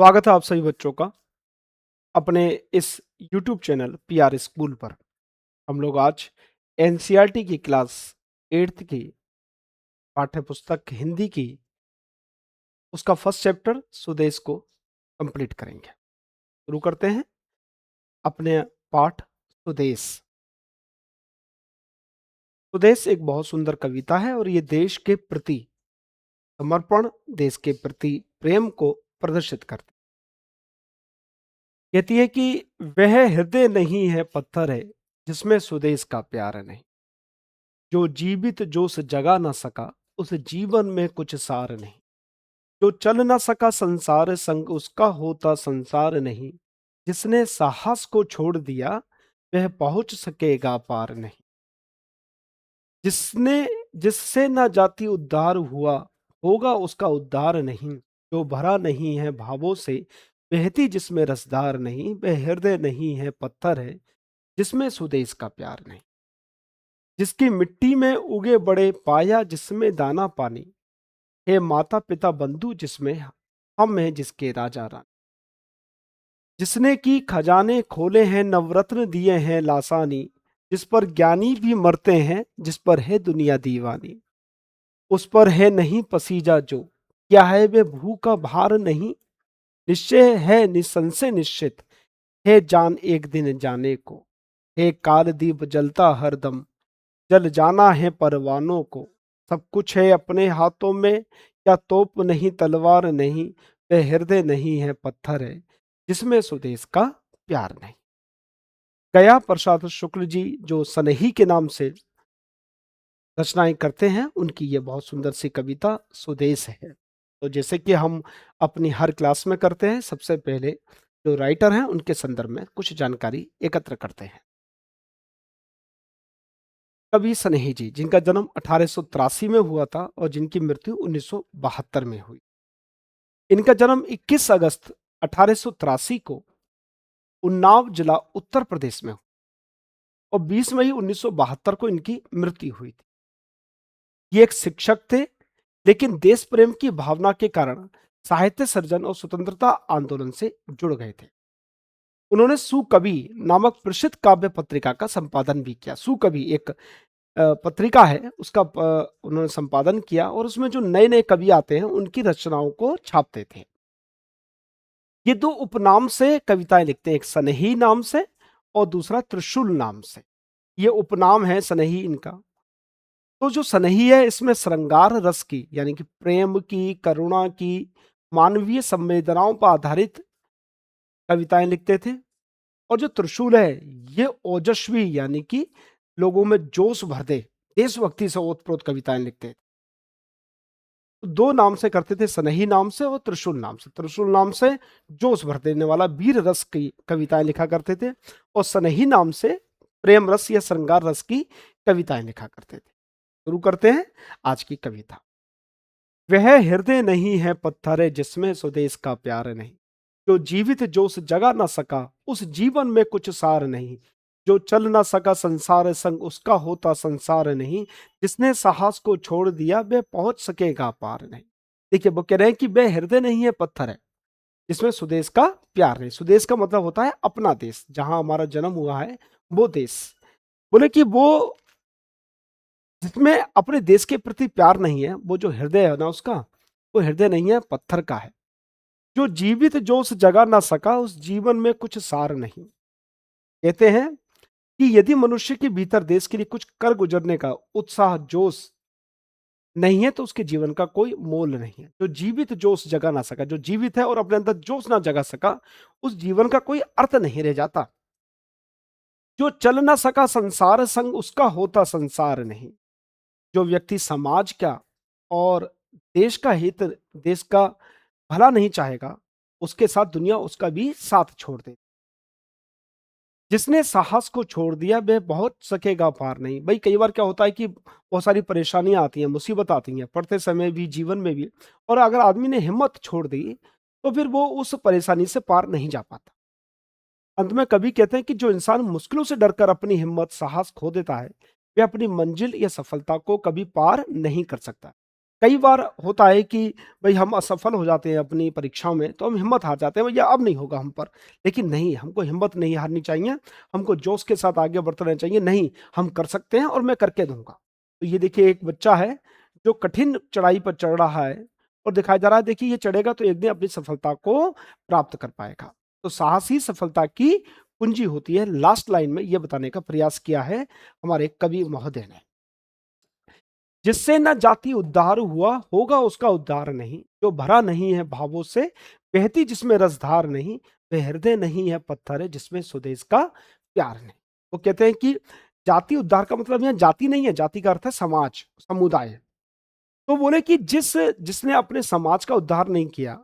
स्वागत है आप सभी बच्चों का अपने इस YouTube चैनल पीआर स्कूल पर। हम लोग आज एनसीईआरटी की क्लास 8th की पाठ्य पुस्तक हिंदी की उसका फर्स्ट चैप्टर स्वदेश को कंप्लीट करेंगे। शुरू करते हैं अपने पाठ स्वदेश। स्वदेश एक बहुत सुंदर कविता है और ये देश के प्रति समर्पण, देश के प्रति प्रेम को प्रदर्शित करती कहती है कि वह हृदय नहीं है पत्थर है जिसमें स्वदेश का प्यार नहीं। जो जीवित जोश जगा ना सका उस जीवन में कुछ सार नहीं। जो चल ना सका संसार संग उसका होता संसार नहीं। जिसने साहस को छोड़ दिया वह पहुंच सकेगा पार नहीं। जिसने जिससे ना जाति उद्धार हुआ होगा उसका उद्धार नहीं। जो भरा नहीं है भावों से बहती जिसमें रसदार नहीं। वह हृदय नहीं है पत्थर है जिसमें स्वदेश का प्यार नहीं। जिसकी मिट्टी में उगे बड़े पाया जिसमें दाना पानी। हे माता पिता बंधु जिसमें हम हैं जिसके राजा रानी। जिसने की खजाने खोले हैं नवरत्न दिए हैं लासानी। जिस पर ज्ञानी भी मरते हैं जिस पर है दुनिया दीवानी। उस पर है नहीं पसीजा जो क्या है वे भू का भार नहीं। निश्चय है निसंशय निश्चित है जान एक दिन जाने को। हे काल दीप जलता हरदम जल जाना है परवानों को। सब कुछ है अपने हाथों में क्या तोप नहीं तलवार नहीं। वह हृदय नहीं है पत्थर है जिसमें स्वदेश का प्यार नहीं। गया प्रसाद शुक्ल जी जो सनही के नाम से रचनाएं करते हैं उनकी ये बहुत सुंदर सी कविता स्वदेश है। तो जैसे कि हम अपनी हर क्लास में करते हैं, सबसे पहले जो राइटर हैं उनके संदर्भ में कुछ जानकारी एकत्र करते हैं। कवि सनेही जी जिनका जन्म 1883 में हुआ था और जिनकी मृत्यु 1972 में हुई। इनका जन्म 21 अगस्त 1883 को उन्नाव जिला उत्तर प्रदेश में हुआ और 20 मई 1972 को इनकी मृत्यु हुई थी। ये एक शिक्षक थे लेकिन देश प्रेम की भावना के कारण साहित्य सर्जन और स्वतंत्रता आंदोलन से जुड़ गए थे। उन्होंने सुकवि नामक प्रसिद्ध काव्य पत्रिका का संपादन भी किया। सुकवि एक पत्रिका है उसका उन्होंने संपादन किया और उसमें जो नए नए कवि आते हैं उनकी रचनाओं को छापते थे। ये दो उपनाम से कविताएं लिखते हैं, एक सनही नाम से और दूसरा त्रिशूल नाम से। ये उपनाम है सनही इनका। तो जो सनही है इसमें श्रृंगार रस की यानी कि प्रेम की, करुणा की, मानवीय संवेदनाओं पर आधारित कविताएं लिखते थे। और जो त्रिशूल है ये ओजस्वी यानी कि लोगों में जोश भर दे, देशभक्ति से ओतप्रोत कविताएं लिखते थे। दो नाम से करते थे, सनही नाम से और त्रिशूल नाम से। त्रिशूल नाम से जोश भर देने वाला वीर रस की कविताएं लिखा करते थे और सनही नाम से प्रेम रस या श्रृंगार रस की कविताएं लिखा करते थे। शुरू करते हैं आज की कविता। वह हृदय नहीं है पत्थर है जिसमें स्वदेश का प्यार नहीं। जो जीवित जोश जगा ना सका उस जीवन में कुछ सार नहीं। जो चल ना सका संसार संग उसका होता संसार नहीं। जिसने साहस को छोड़ दिया वह पहुंच सकेगा पार नहीं। देखिए वो कह रहे हैं कि वह हृदय नहीं है पत्थर है जिसमें स्वदेश का प्यार नहीं। स्वदेश का मतलब होता है अपना देश, जहां हमारा जन्म हुआ है वो देश। बोले कि वो जिसमें अपने देश के प्रति प्यार नहीं है, वो जो हृदय है ना उसका, वो हृदय नहीं है पत्थर का है। जो जीवित जोश जगा ना सका उस जीवन में कुछ सार नहीं। कहते हैं कि यदि मनुष्य के भीतर देश के लिए कुछ कर गुजरने का उत्साह जोश नहीं है तो उसके जीवन का कोई मोल नहीं है। जो जीवित जोश जगा ना सका, जो जीवित है और अपने अंदर जोश ना जगा सका, उस जीवन का कोई अर्थ नहीं रह जाता। जो चल ना सका संसार संग उसका होता संसार नहीं। जो व्यक्ति समाज का और देश का हित, देश का भला नहीं चाहेगा, उसके साथ दुनिया उसका भी साथ छोड़ दे। जिसने साहस को छोड़ दिया वह बहुत सकेगा पार नहीं। भाई कई बार क्या होता है कि बहुत सारी परेशानियां आती हैं, मुसीबत आती हैं, पढ़ते समय भी, जीवन में भी, और अगर आदमी ने हिम्मत छोड़ दी तो फिर वो उस परेशानी से पार नहीं जा पाता। अंत में कवि कहते हैं कि जो इंसान मुश्किलों से डरकर अपनी हिम्मत, साहस खो देता है, वह अपनी मंजिल या सफलता को कभी पार नहीं कर सकता। कई बार होता है कि भई हम असफल हो जाते हैं अपनी परीक्षाओं में, तो हम हिम्मत हार जाते हैं, भैया अब नहीं होगा हम पर। लेकिन नहीं, हमको हिम्मत नहीं हारनी चाहिए, हमको जोश के साथ आगे बढ़ते रहना चाहिए, नहीं, हम कर सकते हैं और मैं करके दूँगा। तो ये देखिए एक बच्चा है, जो कठिन चढ़ाई पर चढ़ रहा है और दिखाया जा रहा है, देखिए ये चढ़ेगा तो एक दिन अपनी सफलता को प्राप्त कर पाएगा। तो साहस ही सफलता की कुंजी होती है, लास्ट लाइन में ये बताने का प्रयास किया है हमारे कवि महोदय ने। जिससे न जाति उद्धार हुआ होगा उसका उद्धार नहीं, जो भरा नहीं है भावों से, बहती जिसमें रसधार नहीं, वह हृदय नहीं है पत्थर है जिसमें स्वदेश का प्यार नहीं। वो कहते हैं कि जाति उद्धार का मतलब यहाँ जाति नहीं है, जाति का अर्थ है समाज, समुदाय। तो बोले कि जिसने अपने समाज का उद्धार नहीं किया,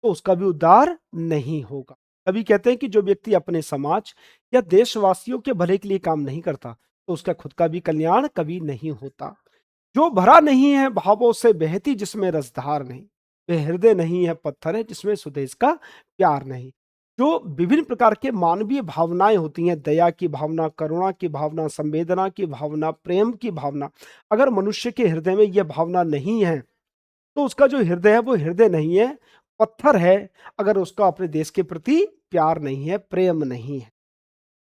तो उसका भी उद्धार नहीं होगा। कभी कहते हैं कि जो व्यक्ति अपने समाज या देशवासियों के भले के लिए काम नहीं करता, तो उसका खुद का भी कल्याण कभी नहीं होता। जो भरा नहीं है भावों से, बहती जिसमें रसधार नहीं, वह हृदय नहीं है पत्थर है जिसमें स्वदेश का प्यार नहीं। जो विभिन्न प्रकार के मानवीय भावनाएं होती हैं, दया की भावना, करुणा की भावना, संवेदना की भावना, प्रेम की भावना, अगर मनुष्य के हृदय में यह भावना नहीं है, तो उसका जो हृदय है वो हृदय नहीं है, पत्थर है। अगर उसका अपने देश के प्रति प्यार नहीं है, प्रेम नहीं है।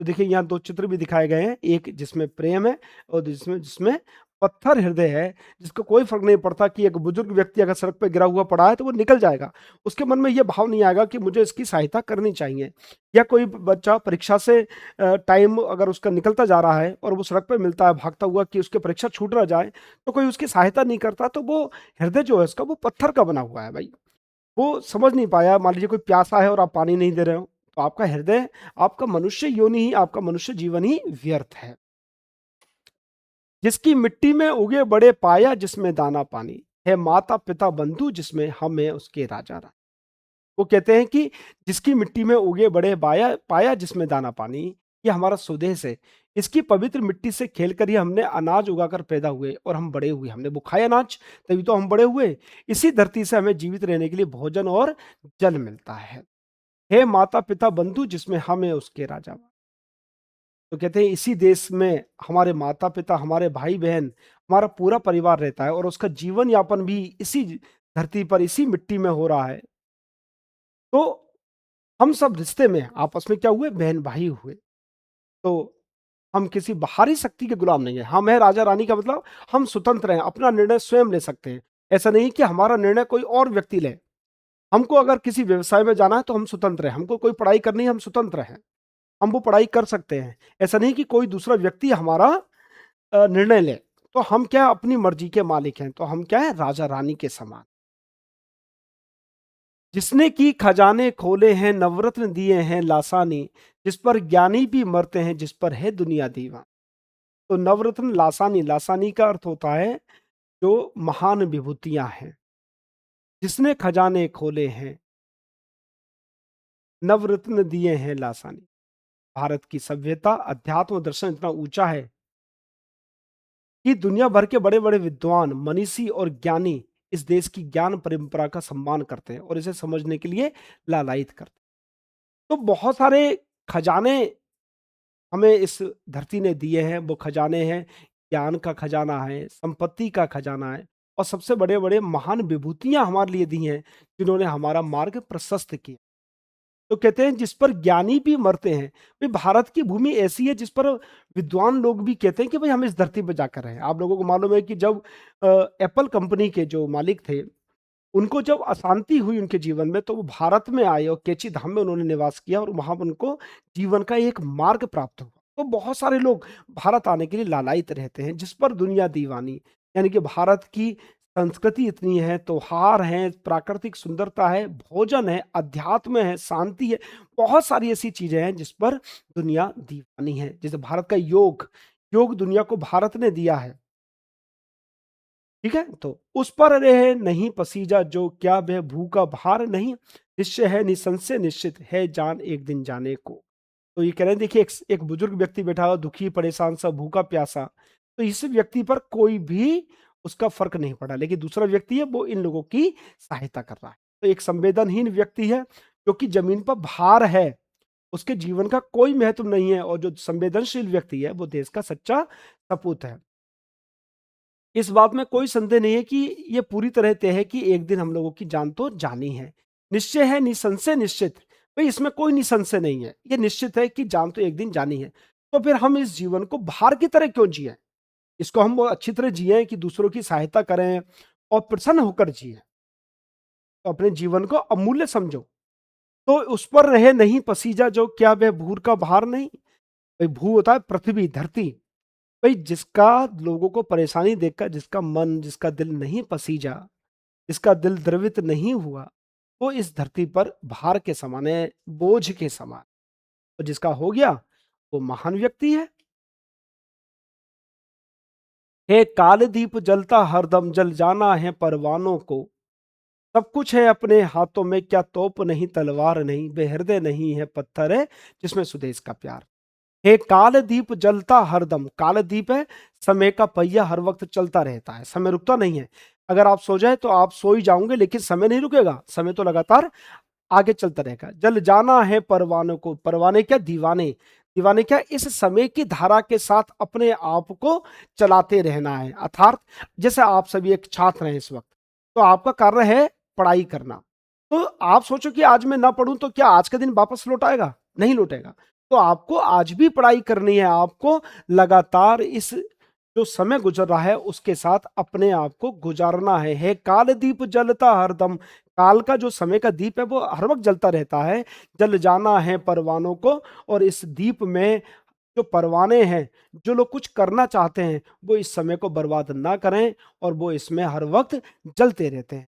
तो देखिए यहाँ 2 चित्र भी दिखाए गए हैं, एक जिसमें प्रेम है और जिसमें जिसमें पत्थर हृदय है, जिसको कोई फ़र्क नहीं पड़ता कि एक बुजुर्ग व्यक्ति अगर सड़क पे गिरा हुआ पड़ा है तो वो निकल जाएगा। उसके मन में ये भाव नहीं आएगा कि मुझे इसकी सहायता करनी चाहिए। या कोई बच्चा परीक्षा से टाइम अगर उसका निकलता जा रहा है और वो सड़क पे मिलता है भागता हुआ कि उसकी परीक्षा छूट ना जाए, तो कोई उसकी सहायता नहीं करता, तो वो हृदय जो है उसका वो पत्थर का बना हुआ है भाई। वो समझ नहीं पाया, मान लीजिए कोई प्यासा है और आप पानी नहीं दे रहे हो, तो आपका हृदय, आपका मनुष्य योनि ही, आपका मनुष्य जीवन ही व्यर्थ है। जिसकी मिट्टी में उगे बड़े पाया जिसमें दाना पानी, है माता पिता बंधु जिसमें हम है उसके राजा रानी। वो कहते हैं कि जिसकी मिट्टी में उगे बड़े पाया पाया जिसमें दाना पानी, ये हमारा स्वदेश है। इसकी पवित्र मिट्टी से खेलकर ही हमने अनाज उगाकर पैदा हुए और हम बड़े हुए, हमने वो खाया अनाज, तभी तो हम बड़े हुए। इसी धरती से हमें जीवित रहने के लिए भोजन और जल मिलता है। हे माता पिता बंधु जिसमें हम है उसके राजा। तो कहते हैं इसी देश में हमारे माता पिता, हमारे भाई बहन, हमारा पूरा परिवार रहता है और उसका जीवन यापन भी इसी धरती पर, इसी मिट्टी में हो रहा है। तो हम सब रिश्ते में आपस में क्या हुए, बहन भाई हुए। तो हम किसी बाहरी शक्ति के गुलाम नहीं है, हम है राजा रानी का मतलब हम स्वतंत्र हैं, अपना निर्णय स्वयं ले सकते हैं। ऐसा नहीं कि हमारा निर्णय कोई और व्यक्ति ले। हमको अगर किसी व्यवसाय में जाना है तो हम स्वतंत्र हैं, हमको कोई पढ़ाई करनी है हम स्वतंत्र हैं, हम वो पढ़ाई कर सकते हैं। ऐसा नहीं कि कोई दूसरा व्यक्ति हमारा निर्णय ले। तो हम क्या अपनी मर्जी के मालिक हैं, तो हम क्या है राजा रानी के समान। जिसने की खजाने खोले हैं, नवरत्न दिए हैं लासानी, जिस पर ज्ञानी भी मरते हैं, जिस पर है दुनिया दीवान। तो नवरत्न लासानी, लासानी का अर्थ होता है जो महान विभूतियां हैं। जिसने खजाने खोले हैं, नवरत्न दिए हैं लासानी। भारत की सभ्यता, अध्यात्म, दर्शन इतना ऊंचा है कि दुनिया भर के बड़े बड़े विद्वान, मनीषी और ज्ञानी इस देश की ज्ञान परंपरा का सम्मान करते हैं और इसे समझने के लिए लालायित करते हैं। तो बहुत सारे खजाने हमें इस धरती ने दिए हैं। वो खजाने हैं, ज्ञान का खजाना है, संपत्ति का खजाना है और सबसे बड़े बड़े महान विभूतियां हमारे लिए दी हैं, जिन्होंने हमारा मार्ग प्रशस्त किया। तो कहते हैं जिस पर ज्ञानी भी मरते हैं। भाई भारत की भूमि ऐसी है जिस पर विद्वान लोग भी कहते हैं कि भाई हम इस धरती पर जाकर रहे हैं। आप लोगों को मालूम है कि जब एप्पल कंपनी के जो मालिक थे, उनको जब अशांति हुई उनके जीवन में, तो वो भारत में आए और केची धाम में उन्होंने निवास किया और वहां पर उनको जीवन का एक मार्ग प्राप्त हुआ। तो बहुत सारे लोग भारत आने के लिए लालायित रहते हैं, जिस पर दुनिया दीवानी। यानी कि भारत की संस्कृति इतनी है, त्योहार हैं, प्राकृतिक सुंदरता है, भोजन है, अध्यात्म है, शांति है, बहुत सारी ऐसी चीजें हैं जिस पर दुनिया दीवानी है। जैसे भारत का योग, योग दुनिया को भारत ने दिया है। ठीक है, तो उस पर रहे नहीं पसीजा जो, क्या वह भूखा भार नहीं, निश्चय है निसंशय निश्चित है जान एक दिन जाने को। तो ये कह रहे हैं देखिए एक बुजुर्ग व्यक्ति बैठा हुआ, दुखी परेशान सा, भूखा प्यासा, तो इस व्यक्ति पर कोई भी उसका फर्क नहीं पड़ा, लेकिन दूसरा व्यक्ति है वो इन लोगों की सहायता कर रहा है। तो एक संवेदनहीन व्यक्ति है जो कि जमीन पर भार है, उसके जीवन का कोई महत्व नहीं है, और जो संवेदनशील व्यक्ति है वो देश का सच्चा सपूत है। इस बात में कोई संदेह नहीं है कि ये पूरी तरह तय है कि एक दिन हम लोगों की जान तो जानी है। निश्चय है, निसंशय निश्चित। भई इसमें कोई निसंशय नहीं है। ये निश्चित है कि जान तो एक दिन जानी है। तो फिर हम इस जीवन को भार की तरह क्यों जिएँ? इसको हम बहुत अच्छी तरह जिएँ कि दूसरों की सहायता करें और प्रसन्न होकर जिएँ। तो अपने जीवन को अमूल्य समझो। तो उस पर रहे नहीं पसीजा जो, क्या वह भूर का भार नहीं? भई भू होता है पृथ्वी, धरती। भई जिसका लोगों को परेशानी देखकर जिसका मन, जिसका दिल नहीं पसीजा, जिसका दिल द्रवित नहीं हुआ, वो इस धरती पर भार के समान है, बोझ के समान। और जिसका हो गया, वो महान व्यक्ति है। हे काल दीप जलता हरदम, जल जाना है परवानों को। सब कुछ है अपने हाथों में, क्या तोप नहीं तलवार नहीं, वे हृदय नहीं है पत्थर है जिसमें सुदेश का प्यार। हे काल दीप जलता हरदम, काल दीप है, समय का पहिया हर वक्त चलता रहता है, समय रुकता नहीं है। अगर आप सो जाए तो आप सो ही जाओगे, लेकिन समय नहीं रुकेगा, समय तो लगातार आगे चलता रहेगा। जल जाना है परवानों को, परवाने क्या, दीवाने। दीवाने क्या, इस समय की धारा के साथ अपने आप को चलाते रहना है। अर्थात जैसे आप सभी एक छात्र हैं इस वक्त, तो आपका कार्य है पढ़ाई करना। तो आप सोचो कि आज मैं ना पढ़ूं तो क्या आज का दिन वापस लौट आएगा? नहीं लौटेगा। तो आपको आज भी पढ़ाई करनी है, आपको लगातार इस जो समय गुजर रहा है उसके साथ अपने आप को गुजारना है काल दीप जलता हरदम। काल का जो समय का दीप है वो हर वक्त जलता रहता है। जल जाना है परवानों को, और इस दीप में जो परवाने हैं, जो लोग कुछ करना चाहते हैं, वो इस समय को बर्बाद ना करें, और वो इसमें हर वक्त जलते रहते हैं।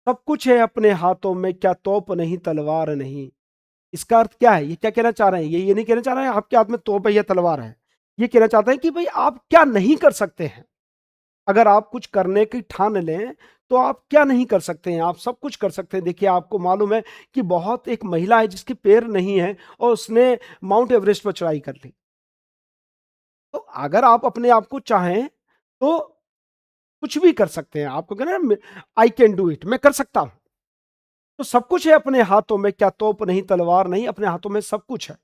सब कुछ है अपने हाथों में, क्या तोप नहीं तलवार नहीं। इसका अर्थ क्या है? ये क्या कहना चाह रहे हैं? ये नहीं कहना चाह रहे हैं आपके हाथ में तोप है या तलवार है। ये कहना चाहते हैं कि भाई आप क्या नहीं कर सकते हैं। अगर आप कुछ करने की ठान लें तो आप क्या नहीं कर सकते हैं? आप सब कुछ कर सकते हैं। देखिए, आपको मालूम है कि बहुत एक महिला है जिसके पैर नहीं है और उसने माउंट एवरेस्ट पर चढ़ाई कर ली। तो अगर आप अपने आप को चाहें तो कुछ भी कर सकते हैं। आपको कहना आई कैन डू इट, मैं कर सकता हूं। तो सब कुछ है अपने हाथों में, क्या तोप नहीं तलवार नहीं, अपने हाथों में सब कुछ है।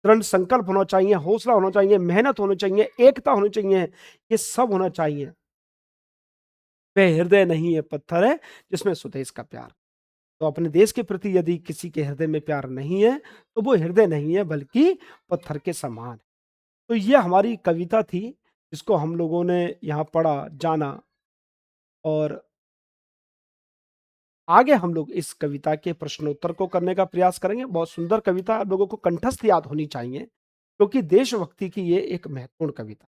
दृढ़ संकल्प होना चाहिए, हौसला होना चाहिए, मेहनत होनी चाहिए, एकता होनी चाहिए, ये सब होना चाहिए। वे हृदय नहीं है पत्थर है जिसमें स्वदेश का प्यार। तो अपने देश के प्रति यदि किसी के हृदय में प्यार नहीं है तो वो हृदय नहीं है, बल्कि पत्थर के समान है। तो ये हमारी कविता थी जिसको हम लोगों ने यहाँ पढ़ा, जाना, और आगे हम लोग इस कविता के प्रश्नोत्तर को करने का प्रयास करेंगे। बहुत सुंदर कविता, आप लोगों को कंठस्थ याद होनी चाहिए, क्योंकि देशभक्ति की ये एक महत्वपूर्ण कविता।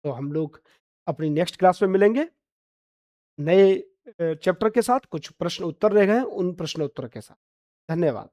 तो हम लोग अपनी नेक्स्ट क्लास में मिलेंगे नए चैप्टर के साथ, कुछ प्रश्न उत्तर रह गए हैं, उन प्रश्न उत्तर के साथ। धन्यवाद।